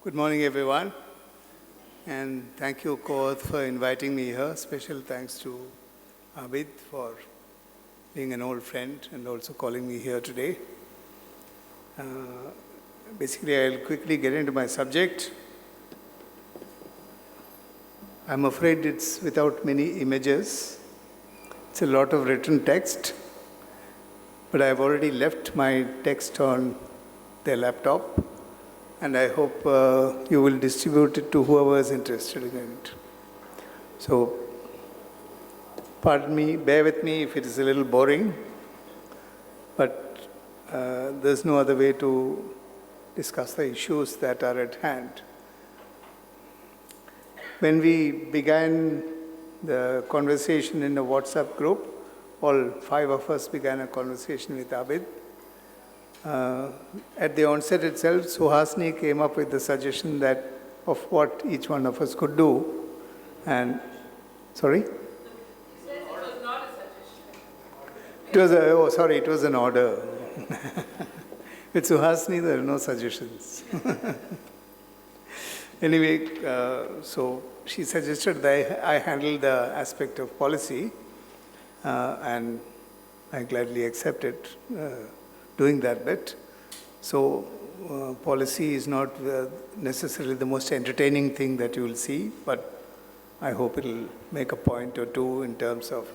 Good morning, everyone, and thank you, Koth, for inviting me here. Special thanks to Abid for being an old friend and also calling me here today. Basically, I'll quickly get into my subject. I'm afraid it's without many images. It's a lot of written text, but I've already left my text on the laptop, and I hope you will distribute it to whoever is interested in it. So, pardon me, bear with me if it is a little boring, but there's no other way to discuss the issues that are at hand. When we began the conversation in the WhatsApp group, all 5 of us began a conversation with Abid. At the onset itself, Suhasini came up with the suggestion that of what each one of us could do. And, sorry? He says it was not a suggestion. It was an order. With Suhasini, there are no suggestions. Anyway, so she suggested that I handle the aspect of policy, and I gladly accepted doing that bit. So policy is not necessarily the most entertaining thing that you will see, but I hope it will make a point or two in terms of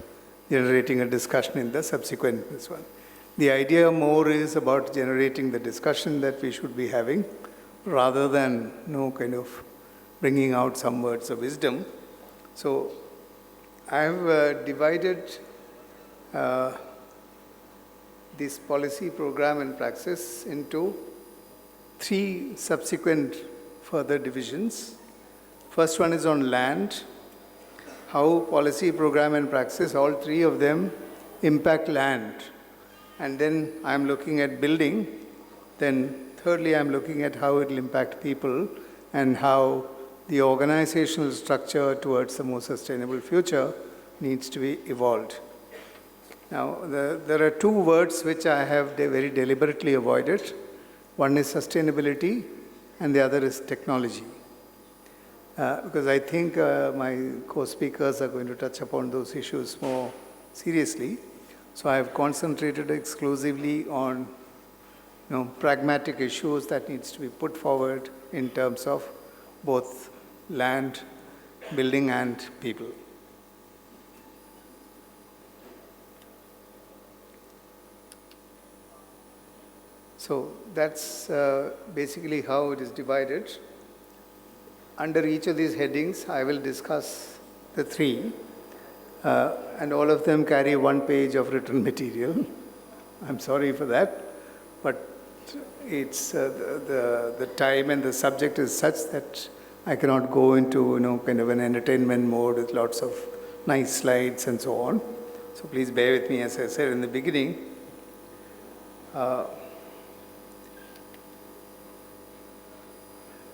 generating a discussion in the subsequent this one. The idea more is about generating the discussion that we should be having, rather than kind of bringing out some words of wisdom. So I have divided this policy, program and praxis into 3 subsequent further divisions. First one is on land, how policy, program and praxis, all 3 of them impact land. And then I'm looking at building. Then thirdly, I'm looking at how it will impact people and how the organizational structure towards a more sustainable future needs to be evolved. Now, there are 2 words which I have very deliberately avoided. One is sustainability and the other is technology. Because I think my co-speakers are going to touch upon those issues more seriously. So I have concentrated exclusively on pragmatic issues that needs to be put forward in terms of both land, building and people. So that's basically how it is divided. Under each of these headings, I will discuss the 3, and all of them carry 1 page of written material. I'm sorry for that, but it's the time and the subject is such that I cannot go into kind of an entertainment mode with lots of nice slides and so on. So please bear with me, as I said in the beginning.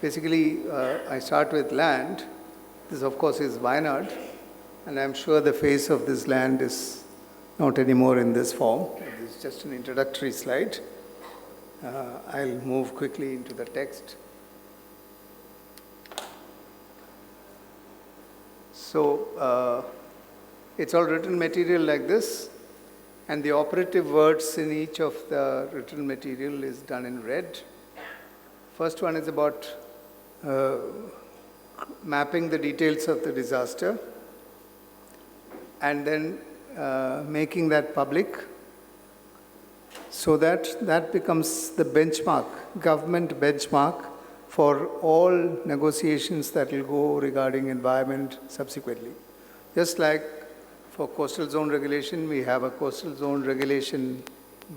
Basically, I start with land. This, of course, is Wayanad, and I'm sure the face of this land is not anymore in this form. This is just an introductory slide. I'll move quickly into the text. So, it's all written material like this, and the operative words in each of the written material is done in red. First one is about mapping the details of the disaster and then making that public so that that becomes the benchmark, government benchmark for all negotiations that will go regarding environment subsequently. Just like for coastal zone regulation, we have a coastal zone regulation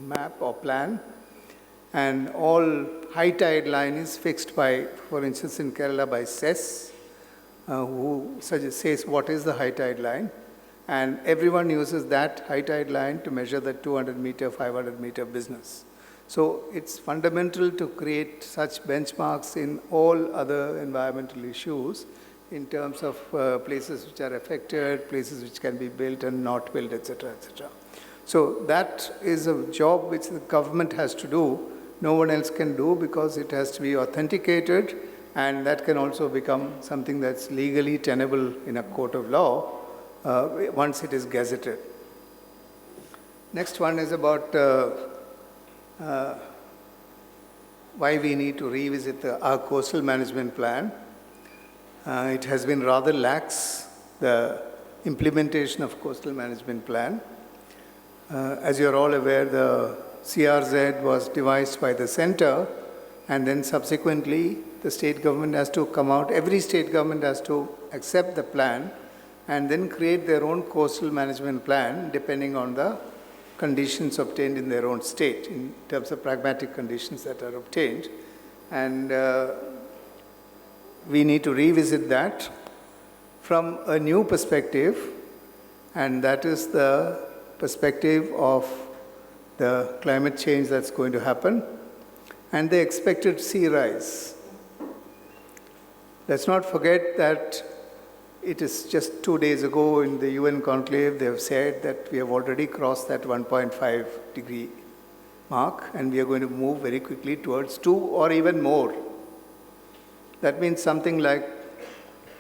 map or plan, and all high tide line is fixed by, for instance, in Kerala by CES, who says what is the high tide line, and everyone uses that high tide line to measure the 200 meter, 500 meter business. So it's fundamental to create such benchmarks in all other environmental issues in terms of places which are affected, places which can be built and not built, etc., etc. So that is a job which the government has to do, no one else can do because it has to be authenticated, and that can also become something that's legally tenable in a court of law once it is gazetted. Next one is about why we need to revisit our coastal management plan. It has been rather lax, the implementation of coastal management plan. As you're all aware, the CRZ was devised by the center, and then subsequently the state government has to come out, every state government has to accept the plan and then create their own coastal management plan depending on the conditions obtained in their own state, in terms of pragmatic conditions that are obtained. And we need to revisit that from a new perspective, and that is the perspective of the climate change that's going to happen and the expected sea rise. Let's not forget that it is just 2 days ago in the UN conclave, they have said that we have already crossed that 1.5 degree mark and we are going to move very quickly towards 2 or even more. That means something like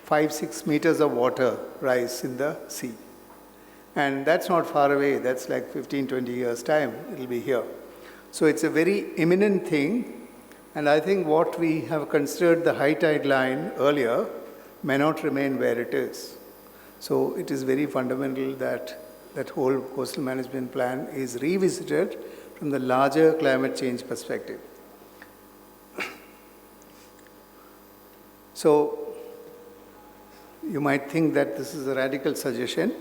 5-6 meters of water rise in the sea. And that's not far away, that's like 15-20 years' time, it will be here. So it's a very imminent thing, and I think what we have considered the high tide line earlier may not remain where it is. So it is very fundamental that that whole coastal management plan is revisited from the larger climate change perspective. So you might think that this is a radical suggestion,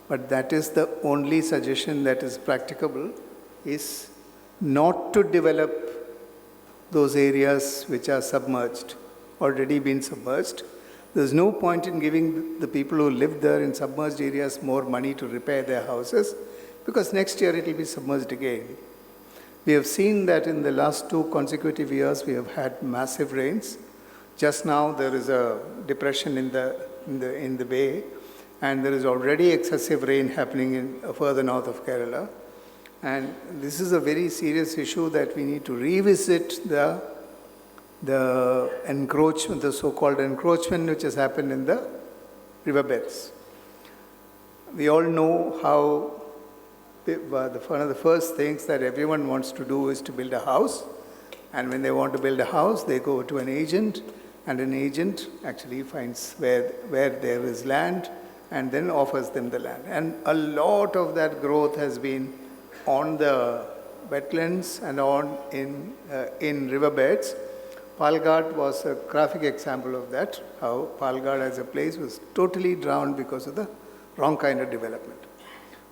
but that is the only suggestion that is practicable, is not to develop those areas which are submerged, already been submerged. There's no point in giving the people who live there in submerged areas more money to repair their houses, because next year it will be submerged again. We have seen that in the last 2 consecutive years we have had massive rains. Just now there is a depression in the bay, and there is already excessive rain happening in further north of Kerala. And this is a very serious issue that we need to revisit the encroachment, the so-called encroachment which has happened in the riverbeds. We all know how one of the first things that everyone wants to do is to build a house. And when they want to build a house, they go to an agent, and an agent actually finds where there is land and then offers them the land. And a lot of that growth has been on the wetlands and in riverbeds. Palghat was a graphic example of that, how Palghat as a place was totally drowned because of the wrong kind of development.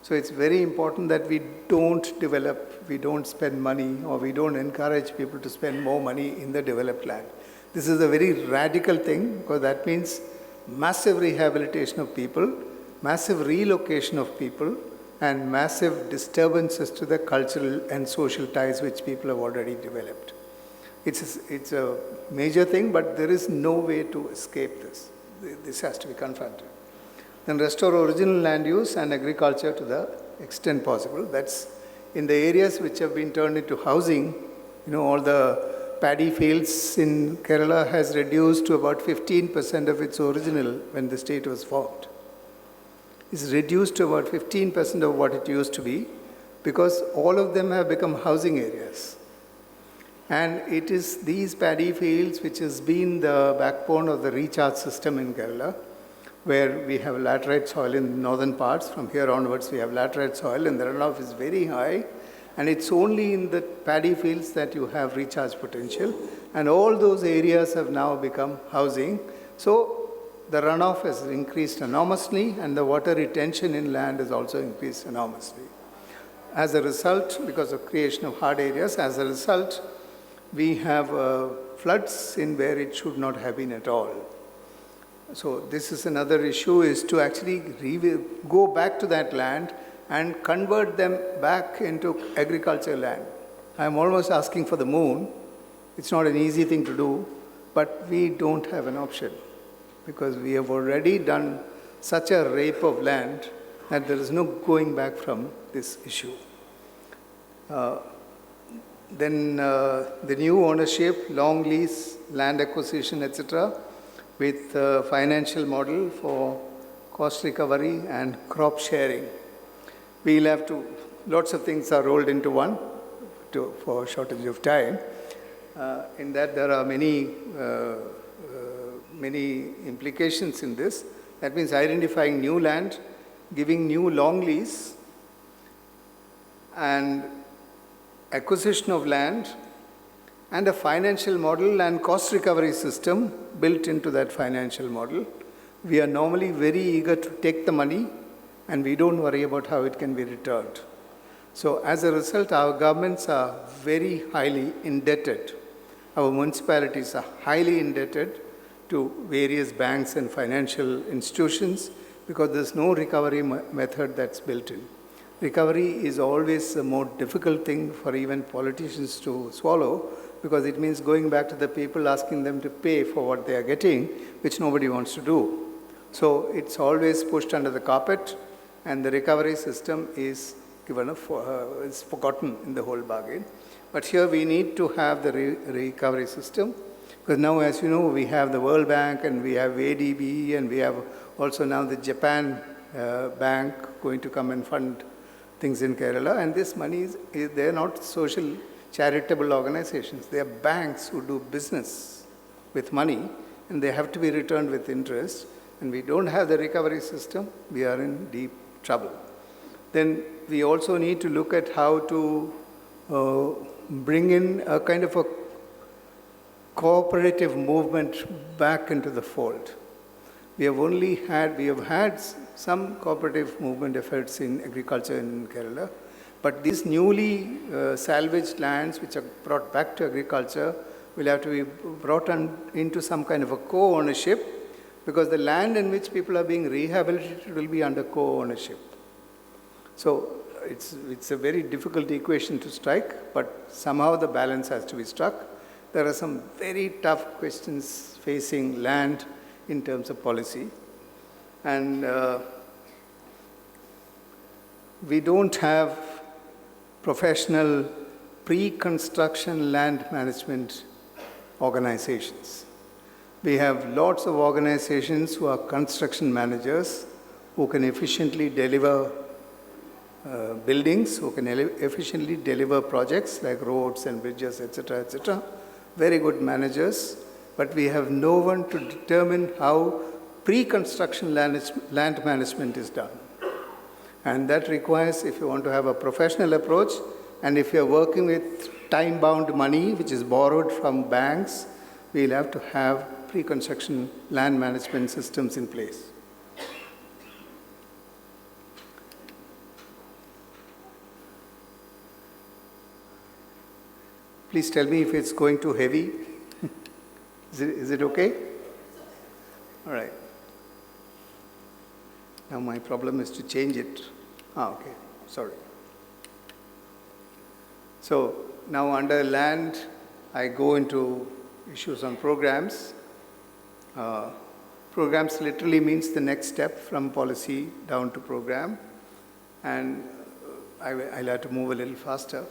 So it's very important that we don't develop, we don't spend money, or we don't encourage people to spend more money in the developed land. This is a very radical thing, because that means massive rehabilitation of people, massive relocation of people, and massive disturbances to the cultural and social ties which people have already developed. It's a major thing, but there is no way to escape this. This has to be confronted. Then restore original land use and agriculture to the extent possible. That's in the areas which have been turned into housing. All the paddy fields in Kerala has reduced to about 15% of its original when the state was formed. It's reduced to about 15% of what it used to be, because all of them have become housing areas. And it is these paddy fields which has been the backbone of the recharge system in Kerala, where we have laterite soil in the northern parts. From here onwards we have laterite soil, and the runoff is very high, and it's only in the paddy fields that you have recharge potential, and all those areas have now become housing. So the runoff has increased enormously, and the water retention in land has also increased enormously. As a result, because of creation of hard areas, as a result, we have floods in where it should not have been at all. So this is another issue, is to actually go back to that land and convert them back into agricultural land. I'm almost asking for the moon. It's not an easy thing to do, but we don't have an option, because we have already done such a rape of land that there is no going back from this issue. Then the new ownership, long lease, land acquisition, etc., with financial model for cost recovery and crop sharing. We'll have to, lots of things are rolled into one for shortage of time. In that there are many implications in this. That means identifying new land, giving new long lease, and acquisition of land, and a financial model and cost recovery system built into that financial model. We are normally very eager to take the money, and we don't worry about how it can be returned. So as a result, our governments are very highly indebted. Our municipalities are highly indebted to various banks and financial institutions because there's no recovery method that's built in. Recovery is always a more difficult thing for even politicians to swallow because it means going back to the people, asking them to pay for what they are getting, which nobody wants to do. So it's always pushed under the carpet, and the recovery system is is forgotten in the whole bargain. But here we need to have the recovery system, because now, as you know, we have the World Bank and we have ADB and we have also now the Japan Bank going to come and fund things in Kerala. And this money they're not social charitable organizations. They are banks who do business with money, and they have to be returned with interest. And we don't have the recovery system, we are in deep trouble. Then we also need to look at how to bring in a kind of a cooperative movement back into the fold. We have had some cooperative movement efforts in agriculture in Kerala, but these newly salvaged lands which are brought back to agriculture will have to be brought into some kind of a co-ownership, because the land in which people are being rehabilitated will be under co-ownership. So it's a very difficult equation to strike, but somehow the balance has to be struck. There are some very tough questions facing land in terms of policy. And we don't have professional pre-construction land management organizations. We have lots of organizations who are construction managers who can efficiently deliver buildings, who can efficiently deliver projects like roads and bridges, etc., etc. Very good managers, but we have no one to determine how pre-construction land management is done. And that requires, if you want to have a professional approach, and if you're working with time-bound money, which is borrowed from banks, we'll have to have pre-construction land management systems in place. Please tell me if it's going too heavy. Is it okay? All right. Now my problem is to change it. Okay, sorry. So now under land, I go into issues on programs. Programs literally means the next step from policy down to program. And I'll have to move a little faster.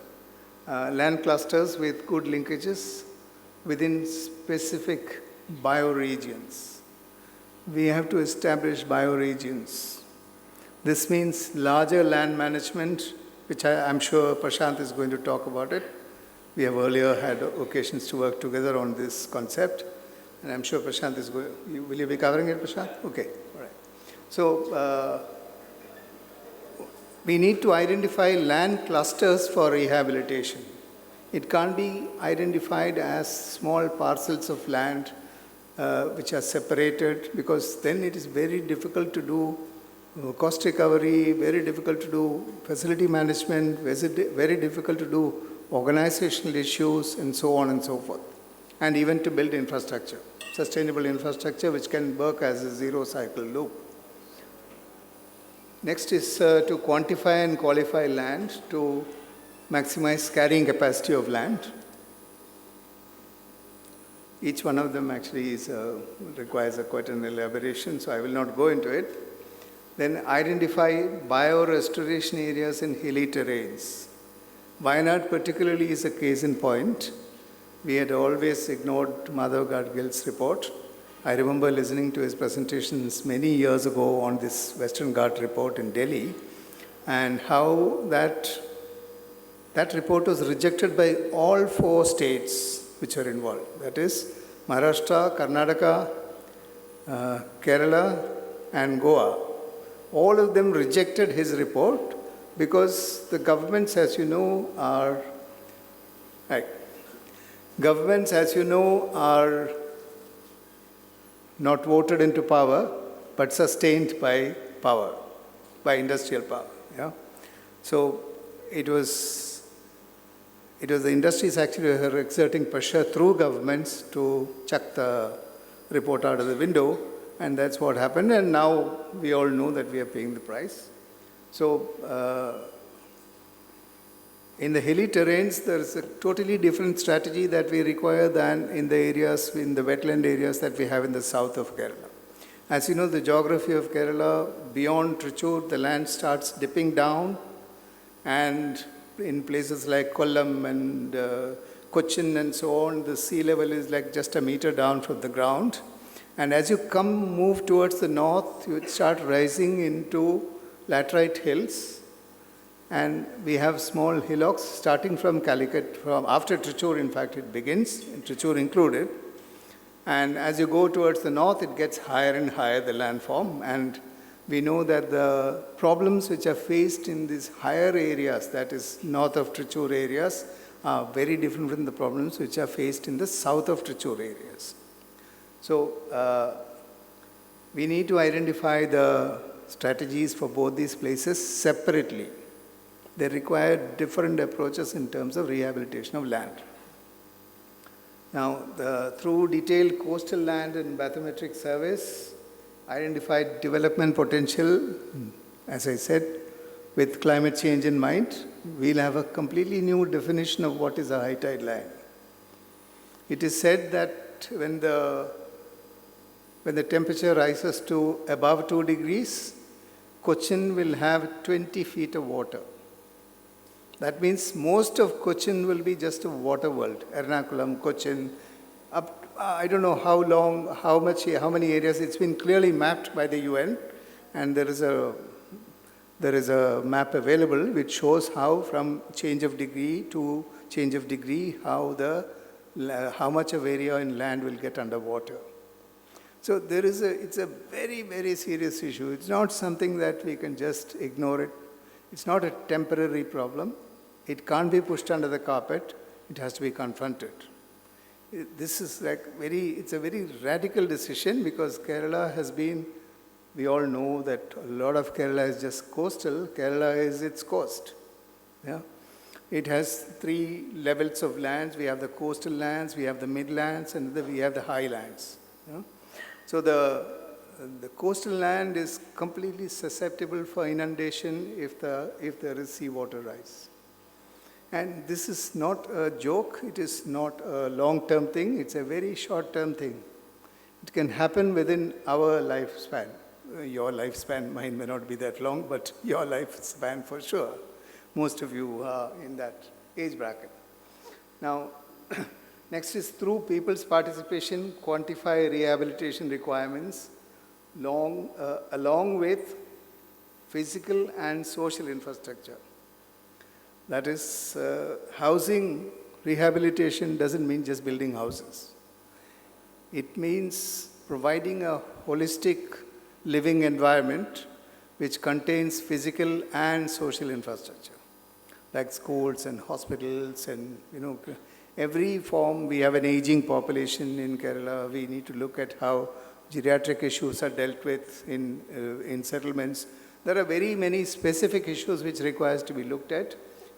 Land clusters with good linkages within specific bioregions. We have to establish bioregions. This means larger land management, which I'm sure Prashant is going to talk about it. We have earlier had occasions to work together on this concept, and I'm sure Prashant is going. Will you be covering it, Prashant? Okay, all right. So we need to identify land clusters for rehabilitation. It can't be identified as small parcels of land which are separated, because then it is very difficult to do cost recovery, very difficult to do facility management, very difficult to do organizational issues, and so on and so forth. And even to build infrastructure, sustainable infrastructure which can work as a zero cycle loop. Next is to quantify and qualify land to maximize carrying capacity of land. Each one of them actually requires quite an elaboration, so I will not go into it. Then identify biorestoration areas in hilly terrains. Wayanad particularly is a case in point. We had always ignored Madhav Gadgil's report. I remember listening to his presentations many years ago on this Western Ghat report in Delhi, and how that report was rejected by all 4 states which are involved. That is Maharashtra, Karnataka, Kerala, and Goa. All of them rejected his report because the governments, as you know, are not voted into power, but sustained by power, by industrial power. Yeah? So it was the industries actually who were exerting pressure through governments to chuck the report out of the window, and that's what happened, and now we all know that we are paying the price. So in the hilly terrains, there is a totally different strategy that we require than in the wetland areas that we have in the south of Kerala. As you know, the geography of Kerala, beyond Trichur, the land starts dipping down, and in places like Kollam and Cochin and so on, the sea level is like just a meter down from the ground. And as you move towards the north, you start rising into laterite hills. And we have small hillocks starting from Calicut, after Trichur, in fact, it begins, Trichur included. And as you go towards the north, it gets higher and higher, the landform. And we know that the problems which are faced in these higher areas, that is north of Trichur areas, are very different from the problems which are faced in the south of Trichur areas. So we need to identify the strategies for both these places separately. They require different approaches in terms of rehabilitation of land. Now, through detailed coastal land and bathymetric surveys, identified development potential, as I said, with climate change in mind, we'll have a completely new definition of what is a high tide land. It is said that when the temperature rises to above 2 degrees, Cochin will have 20 feet of water. That means most of Cochin will be just a water world. Ernakulam, Cochin, I don't know how long, how many areas. It's been clearly mapped by the UN, and there is a map available which shows how from change of degree to change of degree, how much of area in land will get underwater. So it's a very, very serious issue. It's not something that we can just ignore it. It's not a temporary problem. It can't be pushed under the carpet. It has to be confronted. This is it's a very radical decision, because Kerala has been, we all know that a lot of Kerala is just coastal. Kerala is its coast. Yeah? It has 3 levels of lands. We have the coastal lands, we have the midlands, and we have the highlands. Yeah? So the coastal land is completely susceptible for inundation if there is seawater rise. And this is not a joke. It is not a long-term thing. It's a very short-term thing. It can happen within our lifespan. Your lifespan, mine may not be that long, but your lifespan for sure. Most of you are in that age bracket. Now, next is through people's participation, quantify rehabilitation requirements along with physical and social infrastructure. That is, housing rehabilitation doesn't mean just building houses. It means providing a holistic living environment which contains physical and social infrastructure, like schools and hospitals and, every form. We have an aging population in Kerala. We need to look at how geriatric issues are dealt with in settlements. There are very many specific issues which requires to be looked at,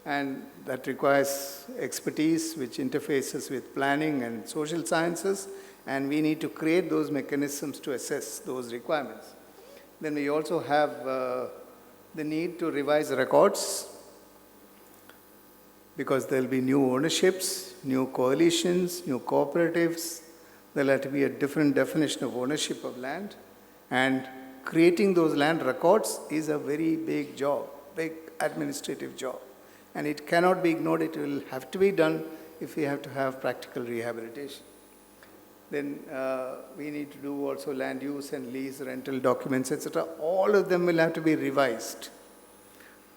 and that requires expertise which interfaces with planning and social sciences, and we need to create those mechanisms to assess those requirements. Then we also have the need to revise records, because there will be new ownerships, new coalitions, new cooperatives. There will have to be a different definition of ownership of land, and creating those land records is a very big job, big administrative job. and it cannot be ignored. It will have to be done if we have to have practical rehabilitation. Then we need to do also land use and lease, rental documents, etc. All of them will have to be revised.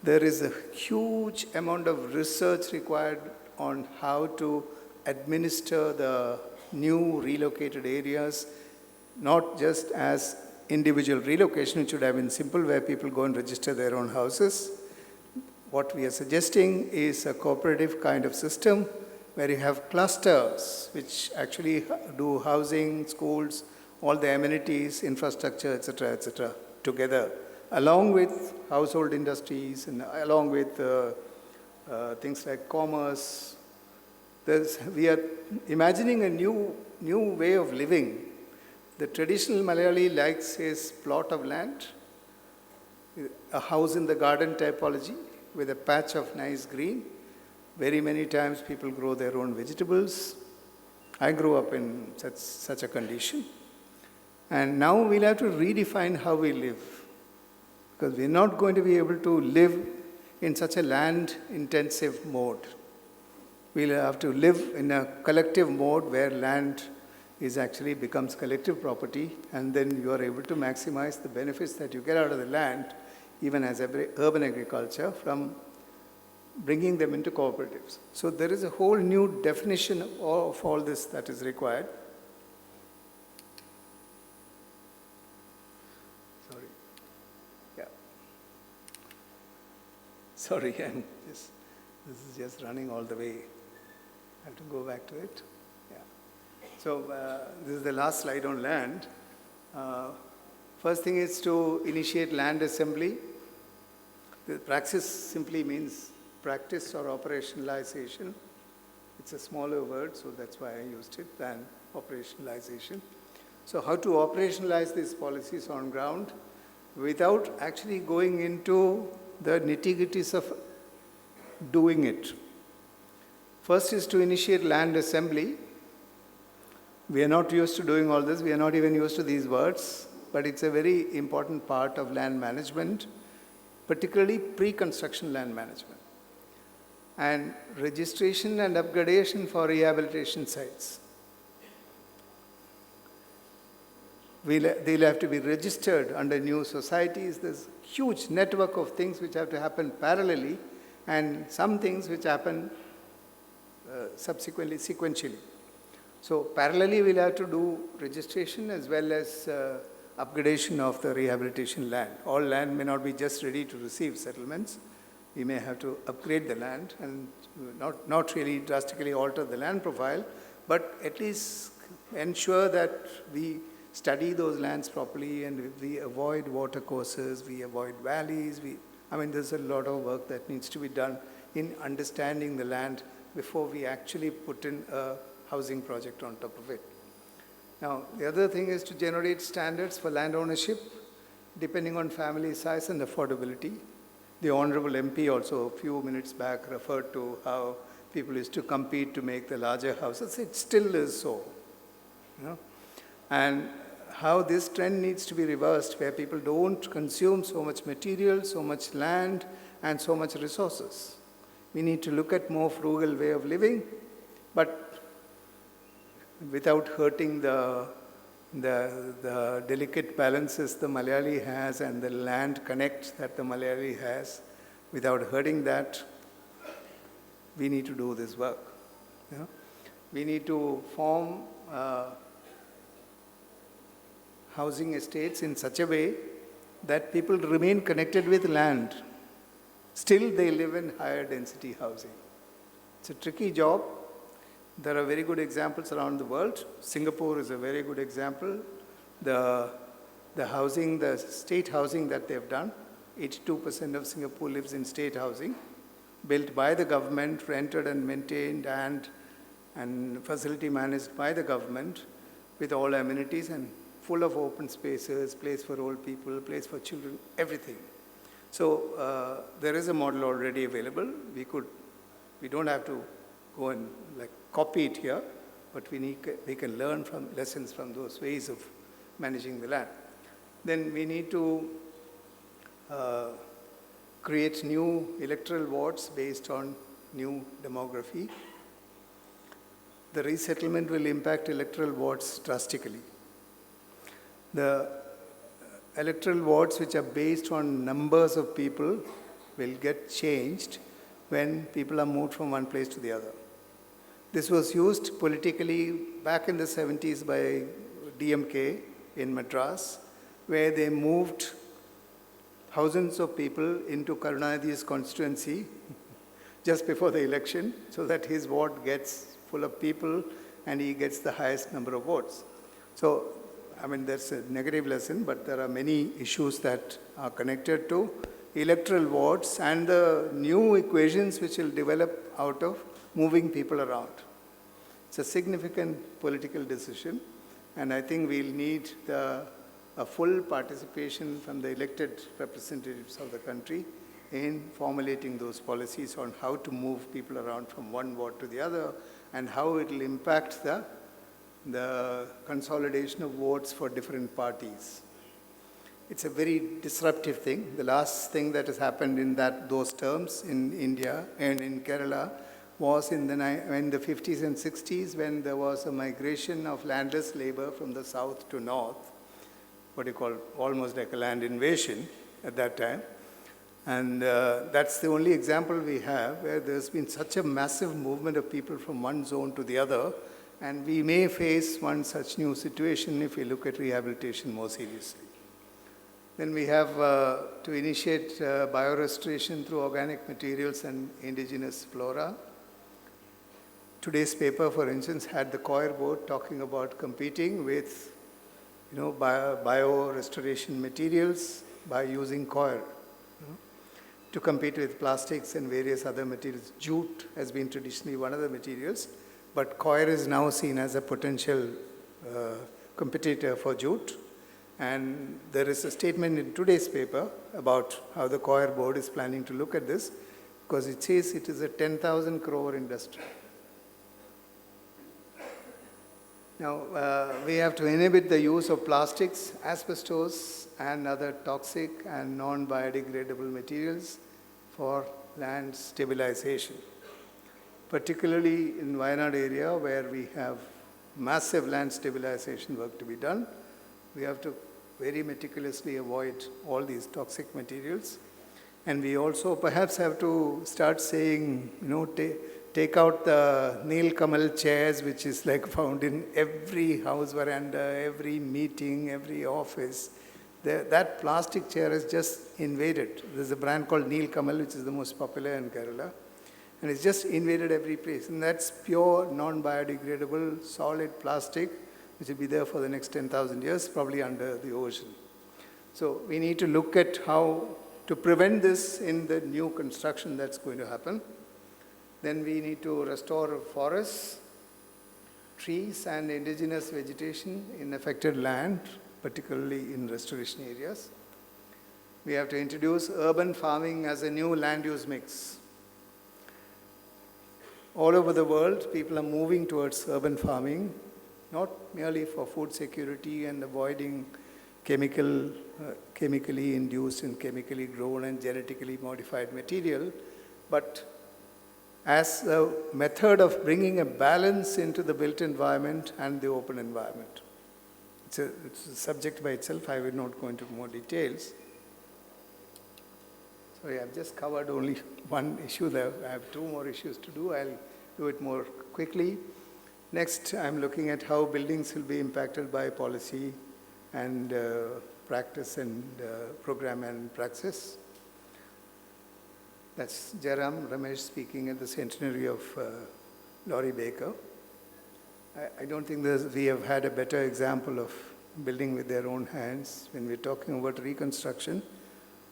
There is a huge amount of research required on how to administer the new relocated areas, not just as individual relocation, it should have been simple where people go and register their own houses. What we are suggesting is a cooperative kind of system where you have clusters which actually do housing, schools, all the amenities, infrastructure, etc., together, along with household industries and along with things like commerce. We are imagining a new way of living. The traditional Malayali likes his plot of land, a house in the garden typology with a patch of nice green. Very many times people grow their own vegetables. I grew up in such a condition. And now we'll have to redefine how we live, because we're not going to be able to live in such a land-intensive mode. We'll have to live in a collective mode where land actually becomes collective property, and then you are able to maximize the benefits that you get out of the land, even as urban agriculture, from bringing them into cooperatives. So there is a whole new definition of all this that is required. Sorry. Yeah. Sorry, this is just running all the way. I have to go back to it. Yeah. So this is the last slide on land. First thing is to initiate land assembly. The praxis simply means practice or operationalization. It's a smaller word, so that's why I used it than operationalization. So how to operationalize these policies on ground without actually going into the nitty-gritties of doing it. First is to initiate land assembly. We are not used to doing all this. We are not even used to these words, but it's a very important part of land management, particularly pre-construction land management. And registration and upgradation for rehabilitation sites. They'll have to be registered under new societies. There's a huge network of things which have to happen parallelly, and some things which happen subsequently, sequentially. So parallelly, we'll have to do registration as well as upgradation of the rehabilitation land. All land may not be just ready to receive settlements. We may have to upgrade the land and not really drastically alter the land profile, but at least ensure that we study those lands properly and we avoid water courses, we avoid valleys. There's a lot of work that needs to be done in understanding the land before we actually put in a housing project on top of it. Now, the other thing is to generate standards for land ownership depending on family size and affordability. The Honorable MP also a few minutes back referred to how people used to compete to make the larger houses. It still is so. And how this trend needs to be reversed, where people don't consume so much material, so much land, and so much resources. We need to look at more frugal way of living, but without hurting the delicate balances the Malayali has and the land connect that the Malayali has. Without hurting that, we need to do this work. We need to form housing estates in such a way that people remain connected with land. Still, they live in higher density housing. It's a tricky job. There are very good examples around the world. Singapore is a very good example. The state housing that they've done, 82% of Singapore lives in state housing, built by the government, rented and maintained, and facility managed by the government, with all amenities and full of open spaces, place for old people, place for children, everything. So there is a model already available. We don't have to go and copy it here, but we can learn from lessons from those ways of managing the land. Then we need to create new electoral wards based on new demography. The resettlement will impact electoral wards drastically. The electoral wards which are based on numbers of people will get changed when people are moved from one place to the other. This was used politically back in the 70s by DMK in Madras, where they moved thousands of people into Karunanidhi's constituency just before the election so that his ward gets full of people and he gets the highest number of votes. So, I mean, that's a negative lesson, but there are many issues that are connected to electoral wards and the new equations which will develop out of moving people around. It's a significant political decision, and I think we'll need a full participation from the elected representatives of the country in formulating those policies on how to move people around from one ward to the other and how it will impact the consolidation of votes for different parties. It's a very disruptive thing. The last thing that has happened in those terms in India and in Kerala was in the 50s and 60s when there was a migration of landless labor from the south to north, what you call almost like a land invasion at that time. And that's the only example we have where there's been such a massive movement of people from one zone to the other, and we may face one such new situation if we look at rehabilitation more seriously. Then we have to initiate biorestoration through organic materials and indigenous flora. Today's paper, for instance, had the COIR board talking about competing with bio-restoration materials by using COIR to compete with plastics and various other materials. Jute has been traditionally one of the materials, but COIR is now seen as a potential competitor for jute. And there is a statement in today's paper about how the COIR board is planning to look at this, because it says it is a 10,000 crore industry. Now, we have to inhibit the use of plastics, asbestos, and other toxic and non-biodegradable materials for land stabilization, particularly in Wayanad area where we have massive land stabilization work to be done. We have to very meticulously avoid all these toxic materials. And we also perhaps have to start saying, take out the Neel Kamal chairs, which is like found in every house veranda, every meeting, every office. That plastic chair is just invaded. There's a brand called Neel Kamal, which is the most popular in Kerala. And it's just invaded every place. And that's pure, non-biodegradable, solid plastic, which will be there for the next 10,000 years, probably under the ocean. So we need to look at how to prevent this in the new construction that's going to happen. Then we need to restore forests, trees, and indigenous vegetation in affected land, particularly in restoration areas. We have to introduce urban farming as a new land use mix. All over the world, people are moving towards urban farming, not merely for food security and avoiding chemically induced and chemically grown and genetically modified material, but as a method of bringing a balance into the built environment and the open environment. It's a subject by itself. I will not go into more details. Sorry, I've just covered only one issue there. I have two more issues to do. I'll do it more quickly. Next, I'm looking at how buildings will be impacted by policy and practice and program and praxis. That's Jairam Ramesh speaking at the centenary of Laurie Baker. I don't think we have had a better example of building with their own hands. When we're talking about reconstruction,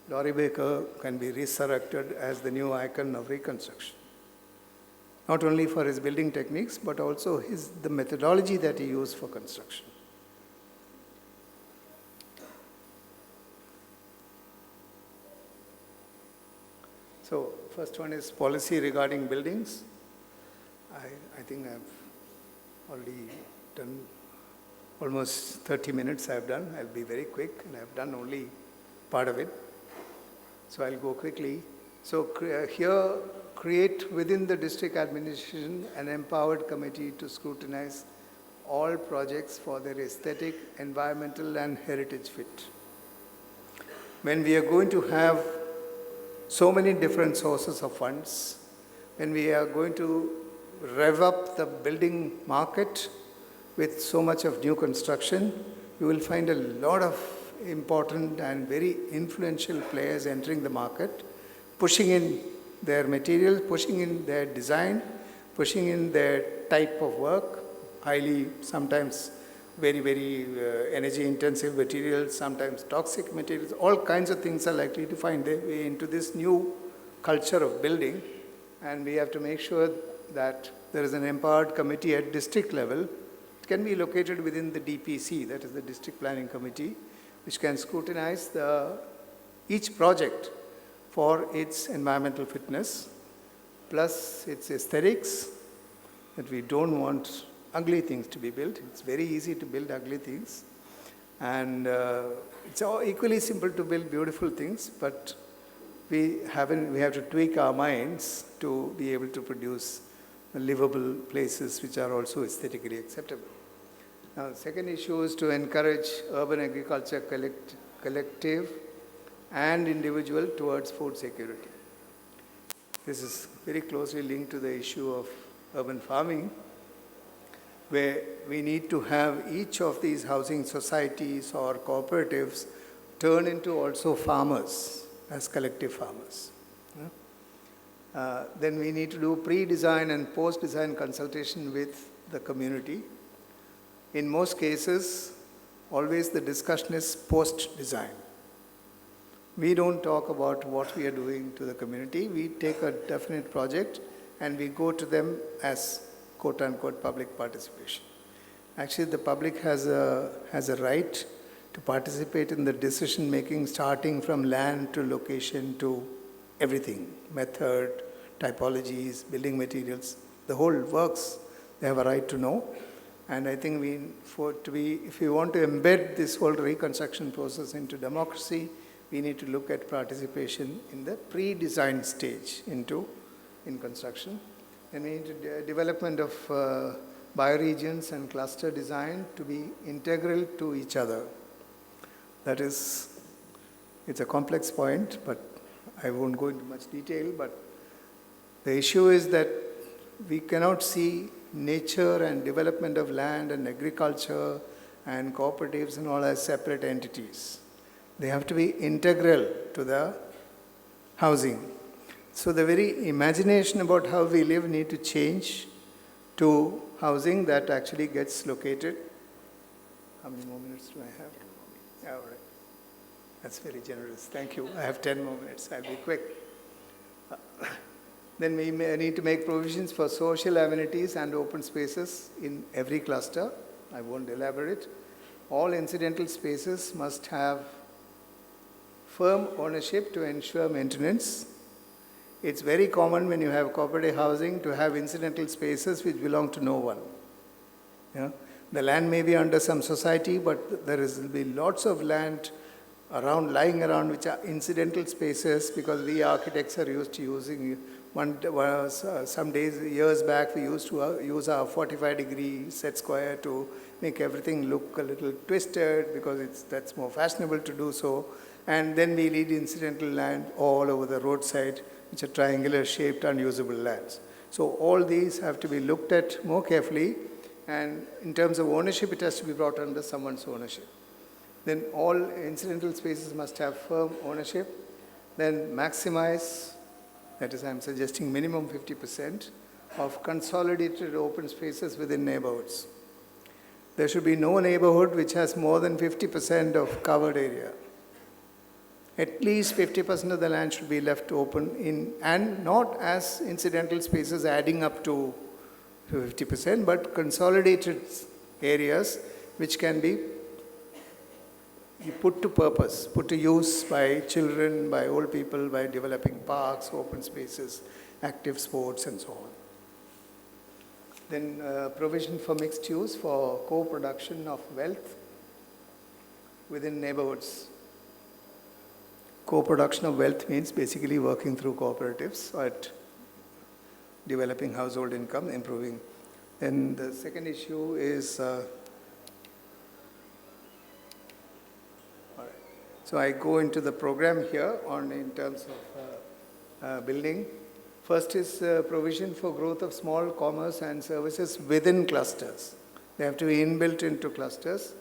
Laurie Baker can be resurrected as the new icon of reconstruction. Not only for his building techniques, but also the methodology that he used for construction. So, first one is policy regarding buildings. I think I've already done almost 30 minutes I've done. I'll be very quick, and I've done only part of it. So I'll go quickly. So here, create within the district administration an empowered committee to scrutinize all projects for their aesthetic, environmental, and heritage fit. When we are going to have so many different sources of funds, when we are going to rev up the building market with so much of new construction, you will find a lot of important and very influential players entering the market, pushing in their materials, pushing in their design, pushing in their type of work, highly, sometimes very energy intensive materials, sometimes toxic materials, all kinds of things are likely to find their way into this new culture of building. And we have to make sure that there is an empowered committee at district level. It can be located within the DPC, that is the District Planning Committee, which can scrutinize each project for its environmental fitness, plus its aesthetics, that we don't want ugly things to be built. It's very easy to build ugly things. And it's equally simple to build beautiful things, but we have to tweak our minds to be able to produce livable places which are also aesthetically acceptable. Now, the second issue is to encourage urban agriculture collective and individual towards food security. This is very closely linked to the issue of urban farming, where we need to have each of these housing societies or cooperatives turn into also farmers as collective farmers. Then we need to do pre-design and post-design consultation with the community. In most cases, always the discussion is post-design. We don't talk about what we are doing to the community. We take a definite project and we go to them as quote-unquote public participation. Actually, the public has a right to participate in the decision-making, starting from land to location to everything, method, typologies, building materials, the whole works, they have a right to know. And I think if we want to embed this whole reconstruction process into democracy, we need to look at participation in the pre-design stage in construction. And we need development of bioregions and cluster design to be integral to each other. That is, it's a complex point, but I won't go into much detail, but the issue is that we cannot see nature and development of land and agriculture and cooperatives and all as separate entities. They have to be integral to the housing. So the very imagination about how we live need to change to housing that actually gets located. How many more minutes do I have? Yeah, all right. That's very generous. Thank you. I have 10 more minutes. I'll be quick. Then we need to make provisions for social amenities and open spaces in every cluster. I won't elaborate. All incidental spaces must have firm ownership to ensure maintenance. It's very common when you have cooperative housing to have incidental spaces which belong to no one. Yeah? The land may be under some society, but there will be lots of land lying around which are incidental spaces, because we architects are used to using some days, years back, we used to use our 45-degree set square to make everything look a little twisted, because that's more fashionable to do so. And then we leave incidental land all over the roadside, which are triangular shaped unusable lands. So all these have to be looked at more carefully, and in terms of ownership, it has to be brought under someone's ownership. Then all incidental spaces must have firm ownership. Then maximize, that is, I'm suggesting minimum 50% of consolidated open spaces within neighborhoods. There should be no neighborhood which has more than 50% of covered area. At least 50% of the land should be left open and not as incidental spaces adding up to 50%, but consolidated areas which can be put to purpose, put to use by children, by old people, by developing parks, open spaces, active sports, and so on. Then provision for mixed use for co-production of wealth within neighborhoods. Co-production of wealth means basically working through cooperatives at developing household income, improving. Then the second issue is, all right. So I go into the program here in terms of building. First is provision for growth of small commerce and services within clusters. They have to be inbuilt into clusters,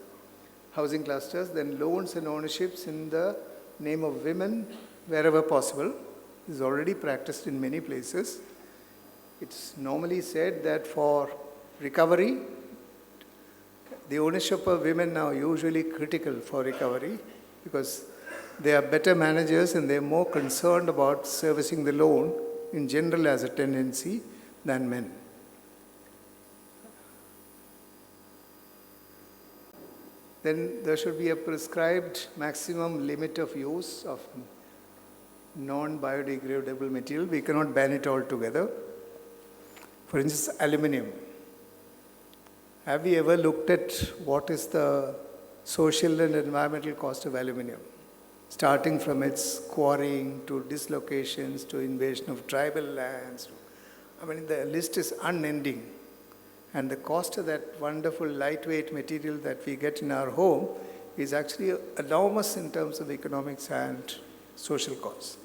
housing clusters, then loans and ownerships in the name of women wherever possible. This is already practiced in many places. It's normally said that for recovery, the ownership of women now usually critical for recovery because they are better managers and they're more concerned about servicing the loan in general as a tendency than men. Then there should be a prescribed maximum limit of use of non-biodegradable material. We cannot ban it altogether. For instance, aluminium. Have we ever looked at what is the social and environmental cost of aluminium? Starting from its quarrying to dislocations to invasion of tribal lands. I mean, the list is unending. And the cost of that wonderful lightweight material that we get in our home is actually enormous in terms of economics and social costs.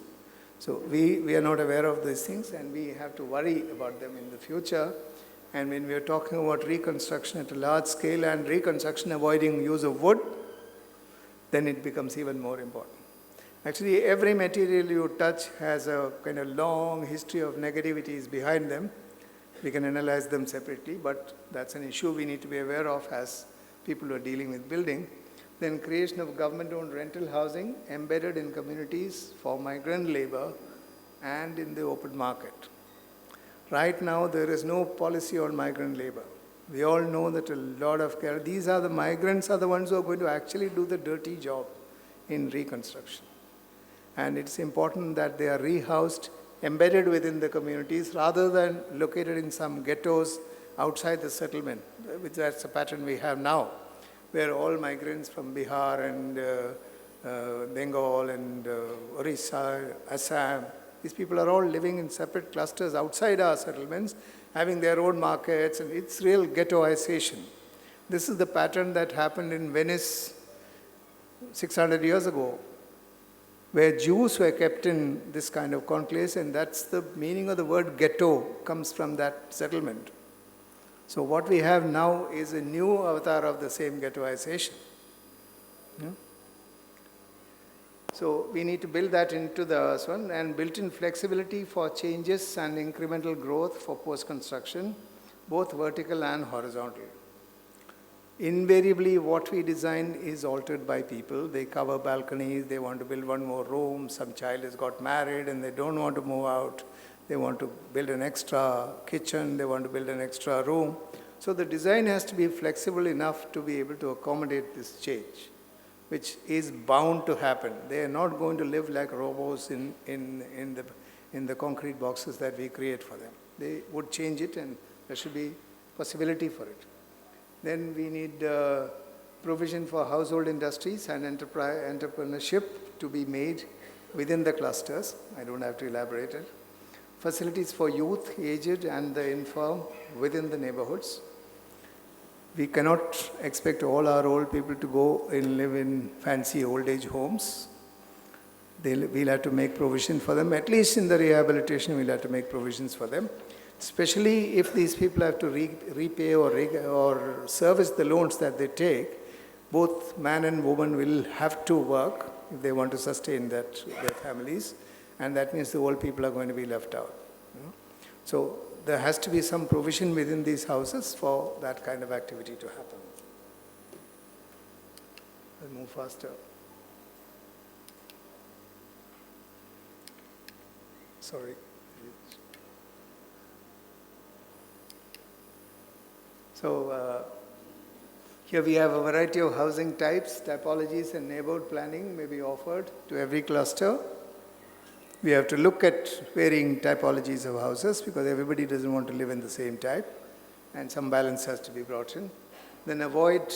So we are not aware of these things and we have to worry about them in the future. And when we are talking about reconstruction at a large scale and reconstruction avoiding use of wood, then it becomes even more important. Actually, every material you touch has a kind of long history of negativities behind them. We can analyze them separately, but that's an issue we need to be aware of as people who are dealing with building. Then creation of government-owned rental housing embedded in communities for migrant labor and in the open market. Right now, there is no policy on migrant labor. We all know that a lot of these are the migrants are the ones who are going to actually do the dirty job in reconstruction. And it's important that they are rehoused, embedded within the communities rather than located in some ghettos outside the settlement, which that's a pattern we have now, where all migrants from Bihar and Bengal and Orissa, Assam, these people are all living in separate clusters outside our settlements, having their own markets, and it's real ghettoization. This is the pattern that happened in Venice 600 years ago, where Jews were kept in this kind of conclaves, and that's the meaning of the word ghetto comes from that settlement. So what we have now is a new avatar of the same ghettoization. Yeah? So we need to build that into the one, and built-in flexibility for changes and incremental growth for post-construction, both vertical and horizontal. Invariably, what we design is altered by people. They cover balconies, they want to build one more room, some child has got married and they don't want to move out. They want to build an extra kitchen, they want to build an extra room. So the design has to be flexible enough to be able to accommodate this change, which is bound to happen. They are not going to live like robots in the concrete boxes that we create for them. They would change it and there should be possibility for it. Then we need provision for household industries and entrepreneurship to be made within the clusters. I don't have to elaborate it. Facilities for youth, aged, and the infirm within the neighborhoods. We cannot expect all our old people to go and live in fancy old age homes. We'll have to make provision for them. At least in the rehabilitation, we'll have to make provisions for them. Especially if these people have to repay or service the loans that they take, both man and woman will have to work if they want to sustain their families, and that means the old people are going to be left out. You know? So there has to be some provision within these houses for that kind of activity to happen. I'll move faster. Sorry. So here we have a variety of housing types, typologies, and neighborhood planning may be offered to every cluster. We have to look at varying typologies of houses because everybody doesn't want to live in the same type, and some balance has to be brought in. Then avoid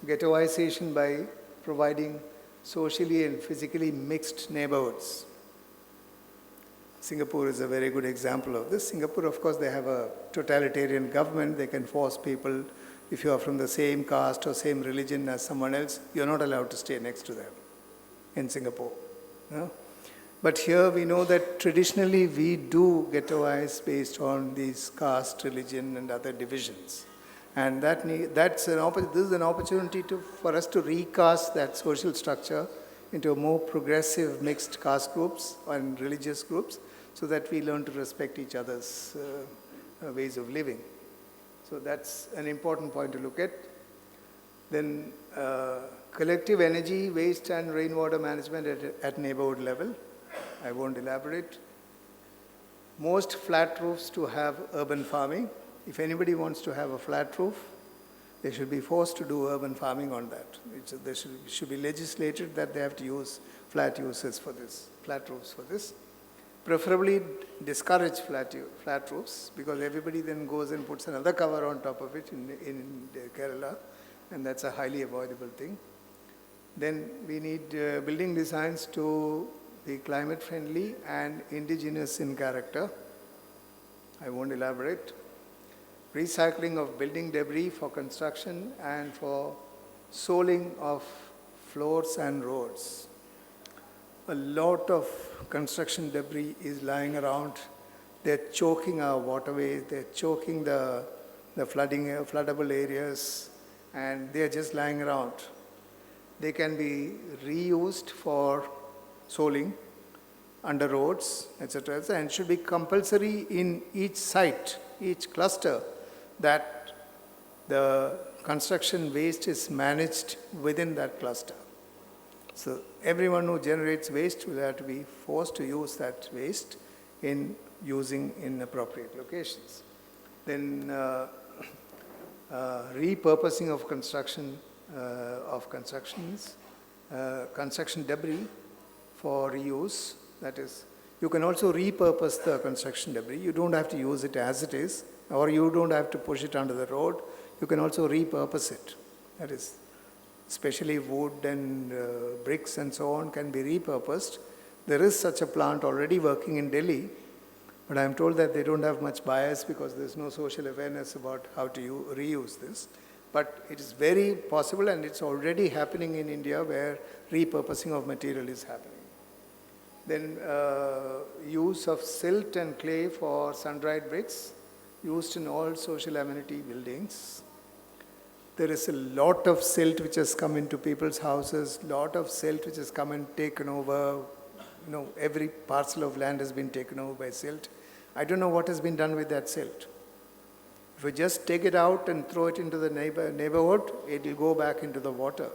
ghettoization by providing socially and physically mixed neighborhoods. Singapore is a very good example of this. Singapore, of course, they have a totalitarian government. They can force people, if you are from the same caste or same religion as someone else, you're not allowed to stay next to them in Singapore. No? But here we know that traditionally we do ghettoize based on these caste, religion, and other divisions. And this is an opportunity for us to recast that social structure into a more progressive mixed caste groups and religious groups, so that we learn to respect each other's ways of living. So that's an important point to look at. Then collective energy, waste and rainwater management at neighborhood level. I won't elaborate. Most flat roofs to have urban farming. If anybody wants to have a flat roof, they should be forced to do urban farming on that. They should be legislated that they have to use flat roofs for this. Preferably discourage flat roofs, because everybody then goes and puts another cover on top of it in Kerala, and that's a highly avoidable thing. Then we need building designs to be climate friendly and indigenous in character. I won't elaborate. Recycling of building debris for construction and for soling of floors and roads. A lot of construction debris is lying around. They're choking our waterways, they're choking the floodable areas, and they're just lying around. They can be reused for soling under roads, etc., and should be compulsory in each site, each cluster, that the construction waste is managed within that cluster. So everyone who generates waste will have to be forced to use that waste in using in appropriate locations. Then repurposing of construction debris for reuse. That is, you can also repurpose the construction debris. You don't have to use it as it is, or you don't have to push it under the road. You can also repurpose it. That is, especially wood and bricks and so on can be repurposed. There is such a plant already working in Delhi, but I'm told that they don't have much bias because there's no social awareness about how to reuse this. But it is very possible, and it's already happening in India, where repurposing of material is happening. Then use of silt and clay for sun-dried bricks, used in all social amenity buildings. There is a lot of silt which has come into people's houses, lot of silt which has come and taken over. Every parcel of land has been taken over by silt. I don't know what has been done with that silt. If we just take it out and throw it into the neighborhood, it will go back into the water.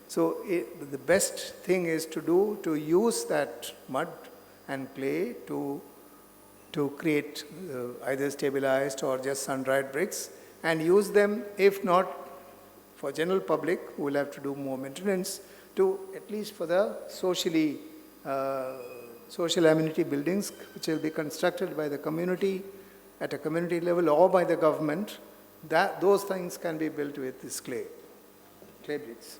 So the best thing is to use that mud and clay to create either stabilized or just sun-dried bricks, and use them, if not for general public, who will have to do more maintenance, to at least for the social amenity buildings, which will be constructed by the community at a community level or by the government. Those things can be built with this clay bricks.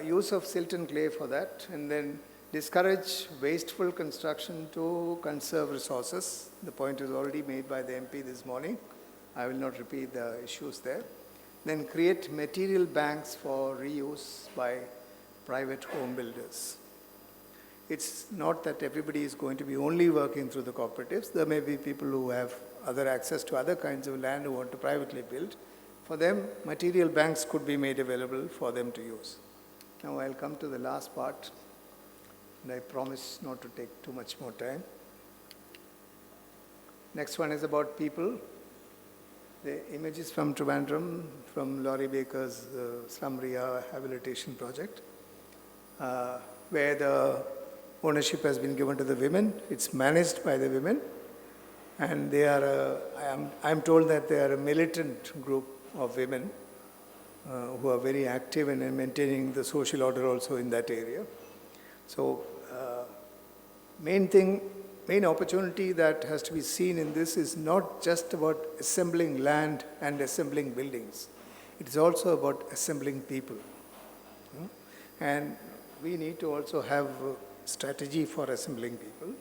Use of silt and clay for that, and then discourage wasteful construction to conserve resources. The point is already made by the MP this morning. I will not repeat the issues there. Then create material banks for reuse by private home builders. It's not that everybody is going to be only working through the cooperatives. There may be people who have other access to other kinds of land who want to privately build. For them, material banks could be made available for them to use. Now I'll come to the last part, and I promise not to take too much more time. Next one is about people. The images from Trivandrum, from Laurie Baker's Slum Rehabilitation Project, where the ownership has been given to the women. It's managed by the women, and they are, I'm told that they are a militant group of women who are very active in maintaining the social order also in that area. So main opportunity that has to be seen in this is not just about assembling land and assembling buildings. It is also about assembling people. And we need to also have a strategy for assembling people.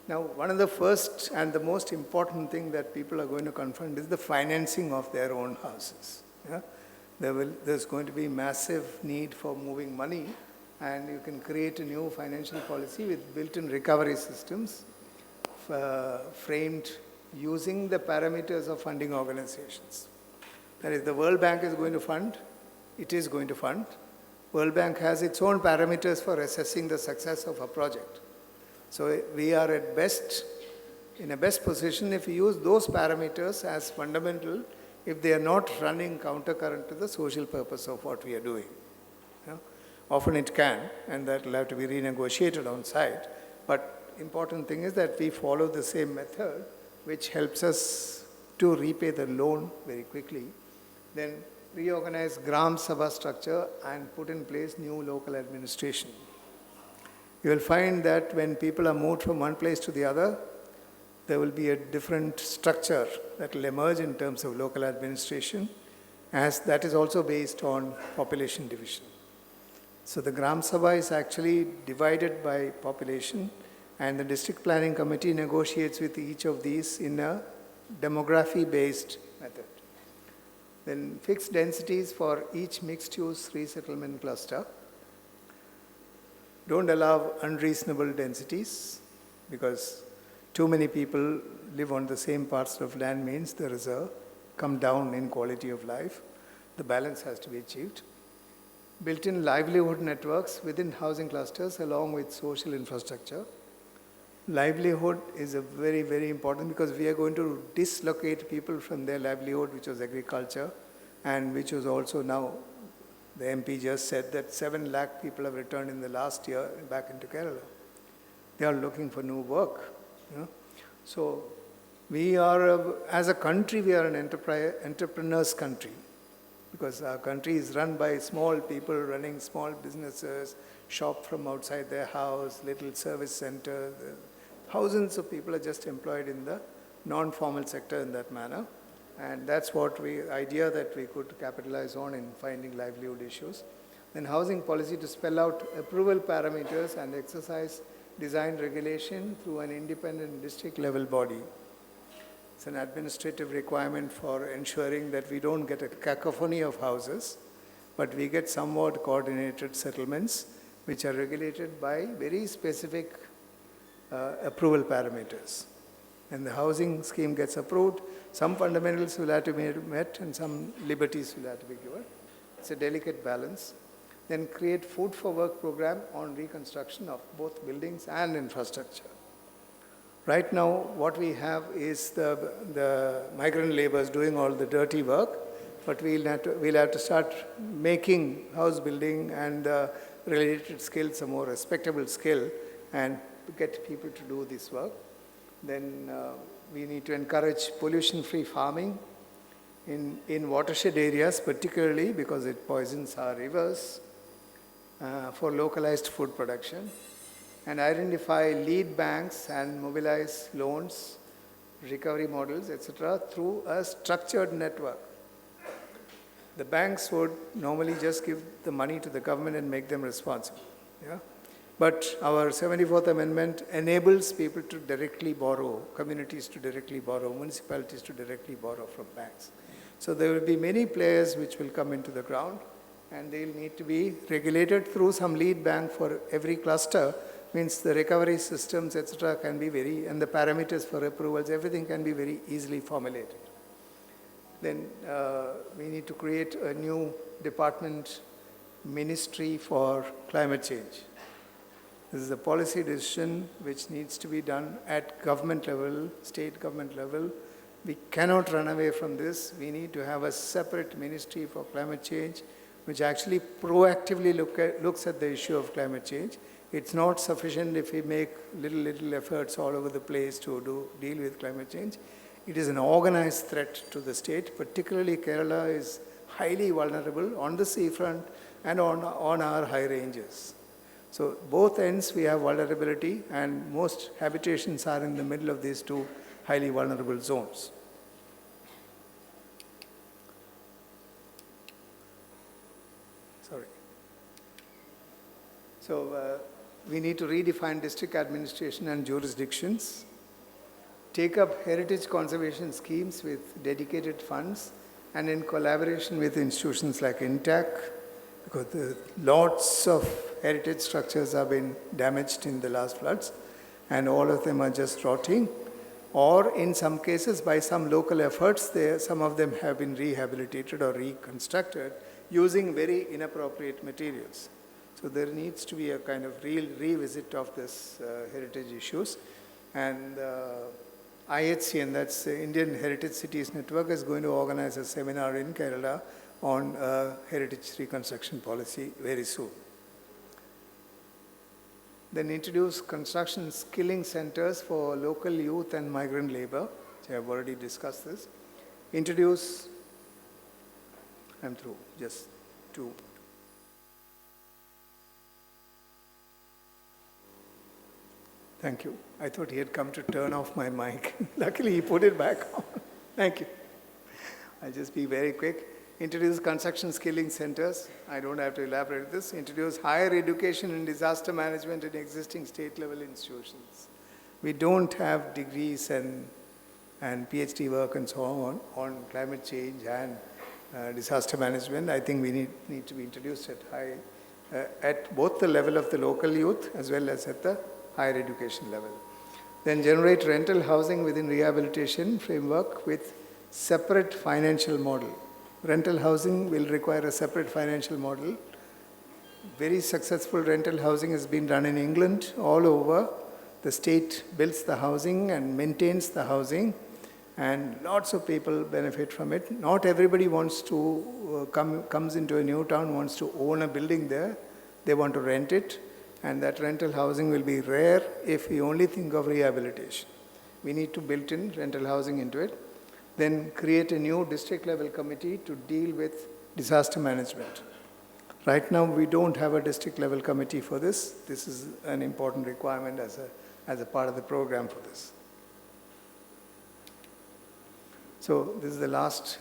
Now, one of the first and the most important thing that people are going to confront is the financing of their own houses. Yeah? There's going to be massive need for moving money, and you can create a new financial policy with built-in recovery systems framed using the parameters of funding organizations. That is, the World Bank is going to fund, it is going to fund. World Bank has its own parameters for assessing the success of a project. So we are at best, in a best position if we use those parameters as fundamental if they are not running countercurrent to the social purpose of what we are doing. You know? Often it can, and that will have to be renegotiated on site. But important thing is that we follow the same method, which helps us to repay the loan very quickly. Then reorganize Gram Sabha structure and put in place new local administration. You will find that when people are moved from one place to the other, there will be a different structure that will emerge in terms of local administration, as that is also based on population division. So the Gram Sabha is actually divided by population, and the district planning committee negotiates with each of these in a demography-based method. Then fixed densities for each mixed-use resettlement cluster. Don't allow unreasonable densities, because too many people live on the same parts of land means there is a come down in quality of life. The balance has to be achieved. Built-in livelihood networks within housing clusters along with social infrastructure. Livelihood is a very, very important, because we are going to dislocate people from their livelihood, which was agriculture, and which was also now, the MP just said that 7 lakh people have returned in the last year back into Kerala. They are looking for new work. You know? So we are, as a country, we are an entrepreneur's country, because our country is run by small people running small businesses, shop from outside their house, little service centers. Thousands of people are just employed in the non-formal sector in that manner. And that's what idea that we could capitalize on in finding livelihood issues. Then housing policy to spell out approval parameters and exercise design regulation through an independent district level body. It's an administrative requirement for ensuring that we don't get a cacophony of houses, but we get somewhat coordinated settlements which are regulated by very specific approval parameters. And the housing scheme gets approved, some fundamentals will have to be met and some liberties will have to be given. It's a delicate balance. Then create food for work program on reconstruction of both buildings and infrastructure. Right now, what we have is the migrant laborers doing all the dirty work, but we'll have to start making house building and related skills a more respectable skill and get people to do this work. Then we need to encourage pollution-free farming in watershed areas, particularly because it poisons our rivers, for localized food production, and identify lead banks and mobilize loans, recovery models, etc., through a structured network. The banks would normally just give the money to the government and make them responsible. Yeah? But our 74th Amendment enables people to directly borrow, communities to directly borrow, municipalities to directly borrow from banks. So there will be many players which will come into the ground, and they'll need to be regulated through some lead bank for every cluster. Means the recovery systems, etc., can be and the parameters for approvals, everything can be very easily formulated. Then we need to create a new department, ministry for climate change. This is a policy decision which needs to be done at government level, state government level. We cannot run away from this. We need to have a separate ministry for climate change, which actually proactively looks at the issue of climate change. It's not sufficient if we make little efforts all over the place to deal with climate change. It is an organized threat to the state, particularly Kerala is highly vulnerable on the seafront and on our high ranges. So both ends we have vulnerability, and most habitations are in the middle of these two highly vulnerable zones. So we need to redefine district administration and jurisdictions, take up heritage conservation schemes with dedicated funds and in collaboration with institutions like INTAC, because lots of heritage structures have been damaged in the last floods and all of them are just rotting. Or in some cases, by some local efforts, some of them have been rehabilitated or reconstructed using very inappropriate materials. So there needs to be a kind of real revisit of this heritage issues. And IHCN, that's the Indian Heritage Cities Network, is going to organize a seminar in Kerala on heritage reconstruction policy very soon. Then introduce construction skilling centers for local youth and migrant labor, which I have already discussed this. Introduce, I'm through, just two. Thank you. I thought he had come to turn off my mic. Luckily, he put it back on. Thank you. I'll just be very quick. Introduce construction skilling centers. I don't have to elaborate this. Introduce higher education and disaster management in existing state-level institutions. We don't have degrees and PhD work and so on climate change and disaster management. I think we need to be introduced at both the level of the local youth as well as at the higher education level. Then generate rental housing within rehabilitation framework with separate financial model. Rental housing will require a separate financial model. Very successful rental housing has been done in England all over. The state builds the housing and maintains the housing, and lots of people benefit from it. Not everybody wants to comes into a new town, wants to own a building there. They want to rent it, and that rental housing will be rare if we only think of rehabilitation. We need to build in rental housing into it. Then create a new district level committee to deal with disaster management. Right now, we don't have a district level committee for this. This is an important requirement as a part of the program for this. So this is the last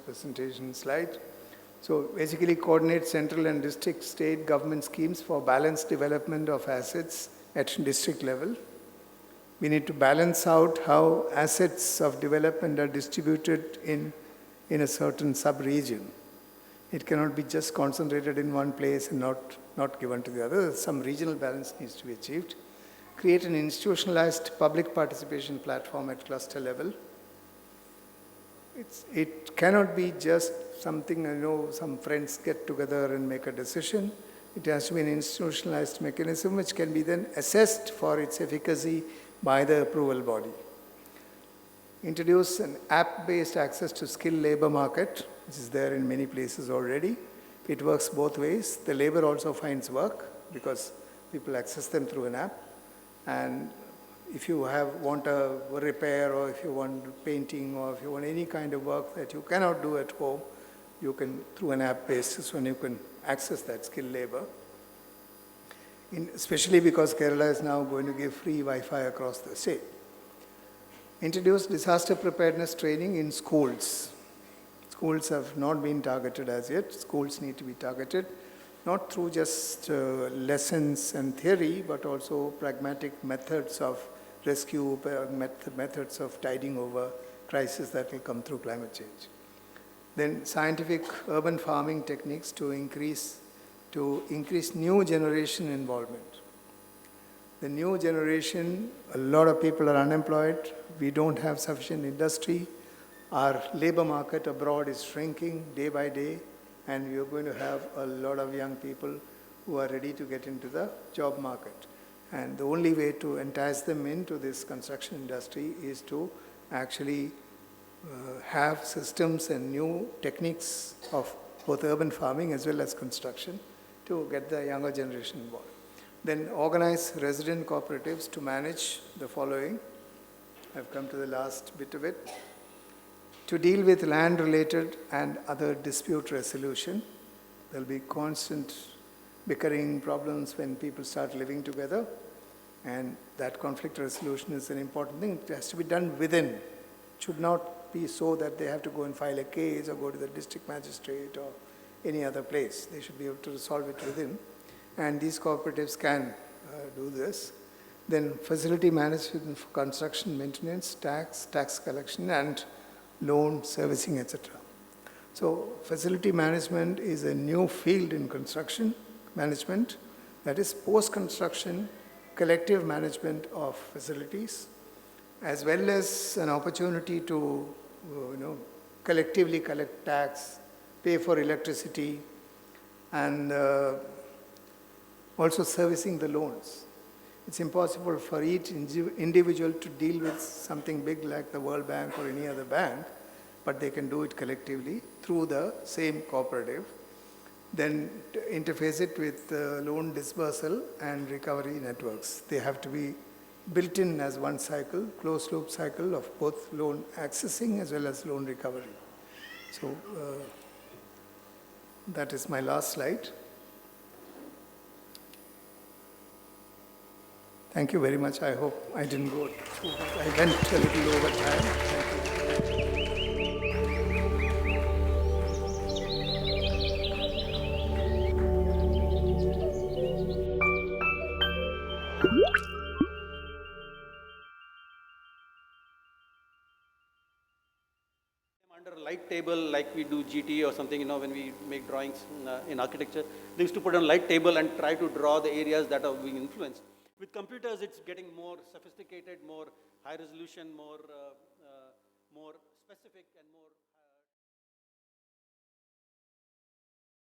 presentation slide. So basically coordinate central and district state government schemes for balanced development of assets at district level. We need to balance out how assets of development are distributed in a certain sub-region. It cannot be just concentrated in one place and not given to the other. Some regional balance needs to be achieved. Create an institutionalized public participation platform at cluster level. It cannot be just something, some friends get together and make a decision. It has to be an institutionalized mechanism which can be then assessed for its efficacy by the approval body. Introduce an app-based access to skilled labor market, which is there in many places already. It works both ways. The labor also finds work because people access them through an app. And if you want a repair, or if you want painting, or if you want any kind of work that you cannot do at home, you can, through an app basis, when you can access that skilled labor. Especially because Kerala is now going to give free Wi-Fi across the state. Introduce disaster preparedness training in schools. Schools have not been targeted as yet. Schools need to be targeted, not through just lessons and theory, but also pragmatic methods of rescue, methods of tiding over crises that will come through climate change. Then scientific urban farming techniques to increase new generation involvement. The new generation, a lot of people are unemployed. We don't have sufficient industry. Our labor market abroad is shrinking day by day, and we are going to have a lot of young people who are ready to get into the job market. And the only way to entice them into this construction industry is to actually have systems and new techniques of both urban farming as well as construction to get the younger generation involved. Then organize resident cooperatives to manage the following. I've come to the last bit of it. To deal with land-related and other dispute resolution. There'll be constant bickering problems when people start living together, and that conflict resolution is an important thing. It has to be done within. It should not be so that they have to go and file a case or go to the district magistrate or any other place. They should be able to resolve it within. and these cooperatives can do this. Then facility management for construction, maintenance, tax collection, and loan servicing, etc. So facility management is a new field in construction management, that is post-construction collective management of facilities, as well as an opportunity to collectively collect tax, pay for electricity, and also servicing the loans. It's impossible for each individual to deal with something big like the World Bank or any other bank, but they can do it collectively through the same cooperative. Then to interface it with loan dispersal and recovery networks. They have to be built in as one cycle, closed loop cycle of both loan accessing as well as loan recovery. So that is my last slide. Thank you very much. I hope I didn't go too much. I went a little over time. Thank you. Under a light table, like we do GT or something, when we make drawings in architecture, they used to put on a light table and try to draw the areas that are being influenced. With computers, it's getting more sophisticated, more high resolution, more specific, and more